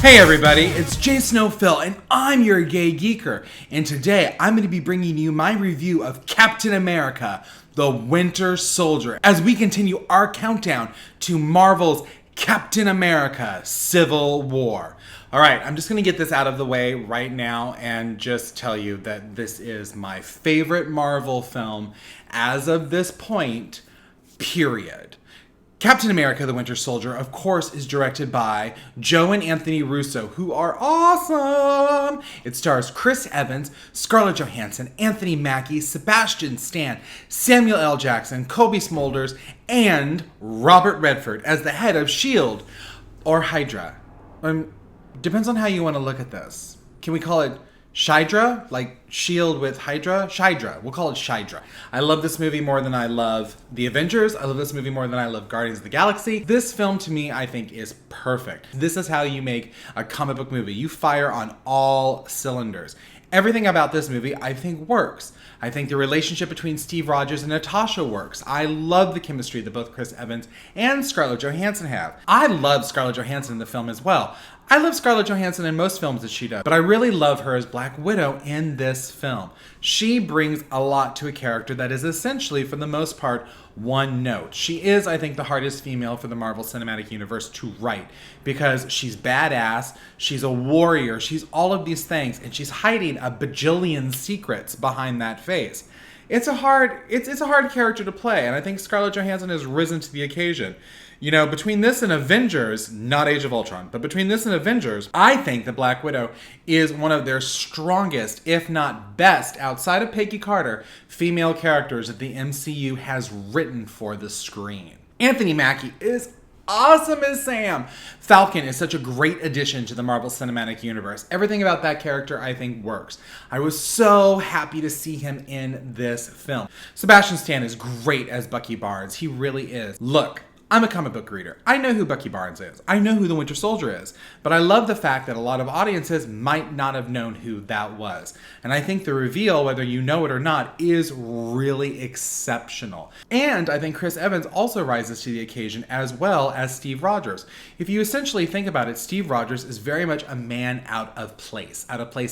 Hey everybody, it's Jason O'Phil and I'm your gay geeker, and today I'm going to be bringing you my review of Captain America, the Winter Soldier, as we continue our countdown to Marvel's Captain America, Civil War. Alright, I'm just going to get this out of the way right now and just tell you that this is my favorite Marvel film as of this point, period. Captain America, the Winter Soldier, of course, is directed by Joe and Anthony Russo, who are awesome! It stars Chris Evans, Scarlett Johansson, Anthony Mackie, Sebastian Stan, Samuel L. Jackson, Kobe Smulders, and Robert Redford as the head of S.H.I.E.L.D. or Hydra. Depends on how you want to look at this. Can we call it Shydra? Like Shield with Hydra? Shydra. We'll call it Shydra. I love this movie more than I love The Avengers. I love this movie more than I love Guardians of the Galaxy. This film, to me, I think is perfect. This is how you make a comic book movie. You fire on all cylinders. Everything about this movie, I think, works. I think the relationship between Steve Rogers and Natasha works. I love the chemistry that both Chris Evans and Scarlett Johansson have. I love Scarlett Johansson in the film as well. I love Scarlett Johansson in most films that she does, but I really love her as Black Widow in this film. She brings a lot to a character that is essentially, for the most part, one note. She is, I think, the hardest female for the Marvel Cinematic Universe to write because she's badass, she's a warrior, she's all of these things, and she's hiding a bajillion secrets behind that face. It's a hard character to play, and I think Scarlett Johansson has risen to the occasion. You know, between this and Avengers, not Age of Ultron, but between this and Avengers, I think that Black Widow is one of their strongest, if not best, outside of Peggy Carter, female characters that the MCU has written for the screen. Anthony Mackie is awesome as Sam. Falcon is such a great addition to the Marvel Cinematic Universe. Everything about that character, I think, works. I was so happy to see him in this film. Sebastian Stan is great as Bucky Barnes. He really is. Look, I'm a comic book reader. I know who Bucky Barnes is. I know who the Winter Soldier is. But I love the fact that a lot of audiences might not have known who that was. And I think the reveal, whether you know it or not, is really exceptional. And I think Chris Evans also rises to the occasion as well as Steve Rogers. If you essentially think about it, Steve Rogers is very much a man out of place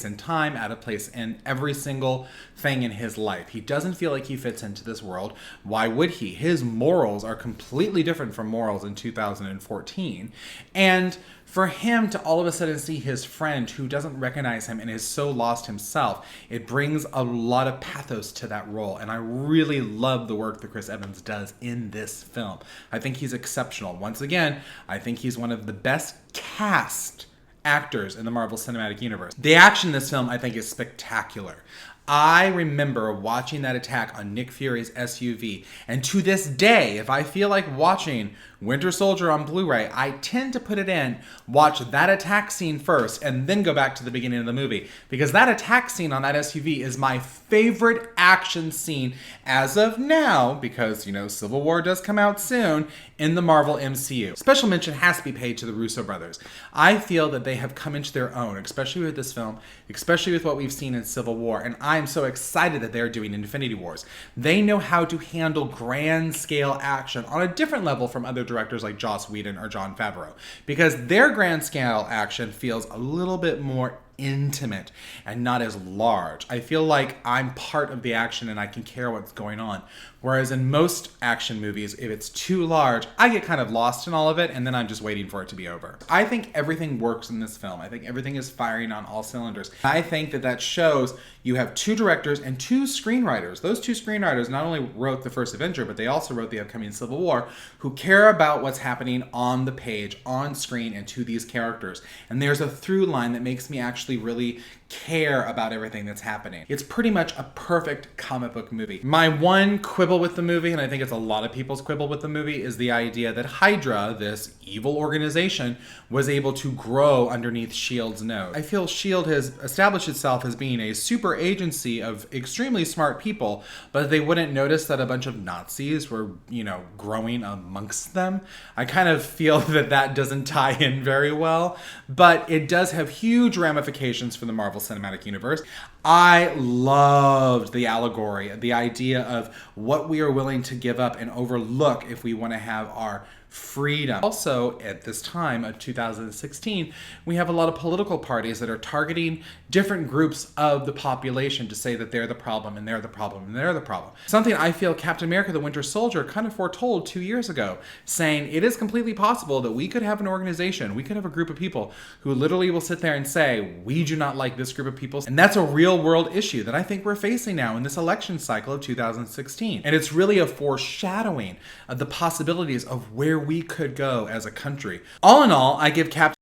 in time, out of place in every single thing in his life. He doesn't feel like he fits into this world. Why would he? His morals are completely different from morals in 2014. And for him to all of a sudden see his friend who doesn't recognize him and is so lost himself, it brings a lot of pathos to that role. And I really love the work that Chris Evans does in this film. I think he's exceptional. Once again, I think he's one of the best cast actors in the Marvel Cinematic Universe. The action in this film, I think, is spectacular. I remember watching that attack on Nick Fury's SUV, and to this day, if I feel like watching Winter Soldier on Blu-ray, I tend to put it in, watch that attack scene first, and then go back to the beginning of the movie. Because that attack scene on that SUV is my favorite action scene as of now, because, you know, Civil War does come out soon, in the Marvel MCU. Special mention has to be paid to the Russo brothers. I feel that they have come into their own, especially with this film, especially with what we've seen in Civil War, and I'm so excited that they're doing Infinity Wars. They know how to handle grand scale action on a different level from other directors like Joss Whedon or Jon Favreau, because their grand scale action feels a little bit more intimate and not as large. I feel like I'm part of the action and I can care what's going on. Whereas in most action movies, if it's too large, I get kind of lost in all of it and then I'm just waiting for it to be over. I think everything works in this film. I think everything is firing on all cylinders. I think that shows you have two directors and two screenwriters. Those two screenwriters not only wrote the first Avenger, but they also wrote the upcoming Civil War, who care about what's happening on the page, on screen, and to these characters. And there's a through line that makes me actually really care about everything that's happening. It's pretty much a perfect comic book movie. My one quibble with the movie, and I think it's a lot of people's quibble with the movie, is the idea that Hydra, this evil organization, was able to grow underneath S.H.I.E.L.D.'s nose. I feel S.H.I.E.L.D. has established itself as being a super agency of extremely smart people, but they wouldn't notice that a bunch of Nazis were, you know, growing amongst them. I kind of feel that doesn't tie in very well, but it does have huge ramifications for the Marvel Cinematic Universe. I loved the allegory, the idea of what we are willing to give up and overlook if we want to have our freedom. Also, at this time of 2016, we have a lot of political parties that are targeting different groups of the population to say that they're the problem and they're the problem and they're the problem. Something I feel Captain America the Winter Soldier kind of foretold 2 years ago, saying it is completely possible that we could have an organization, we could have a group of people who literally will sit there and say, we do not like this group of people. And that's a real world issue that I think we're facing now in this election cycle of 2016. And it's really a foreshadowing of the possibilities of where we could go as a country. All in all, I give Captain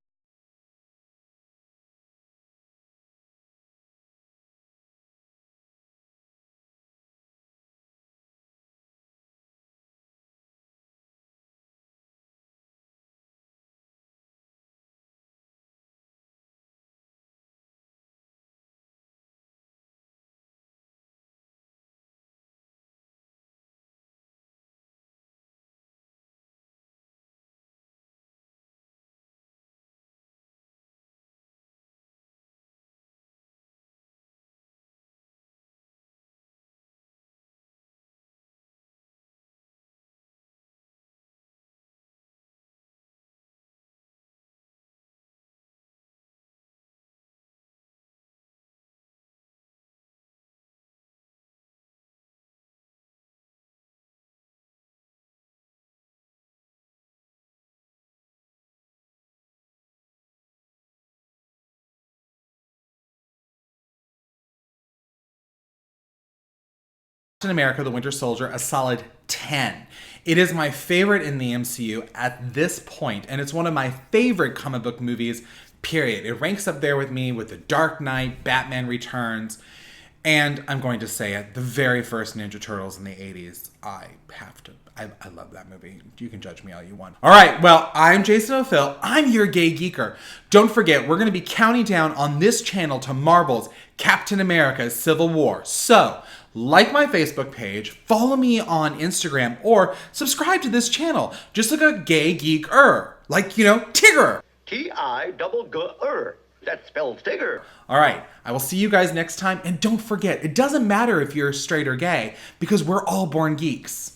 America the Winter Soldier a solid 10. It is my favorite in the MCU at this point, and it's one of my favorite comic book movies, period. It ranks up there with me with The Dark Knight, Batman Returns, and I'm going to say it, the very first Ninja Turtles in the 80s. I love that movie. You can judge me all you want. All right, well, I'm Jason O'Phil. I'm your gay geeker. Don't forget, we're going to be counting down on this channel to Marvel's Captain America Civil War. So, like my Facebook page, follow me on Instagram, or subscribe to this channel. Just look up Gay Geek-er. Like, Tigger. T-I-double-G-er. That spells Tigger. All right, I will see you guys next time. And don't forget, it doesn't matter if you're straight or gay, because we're all born geeks.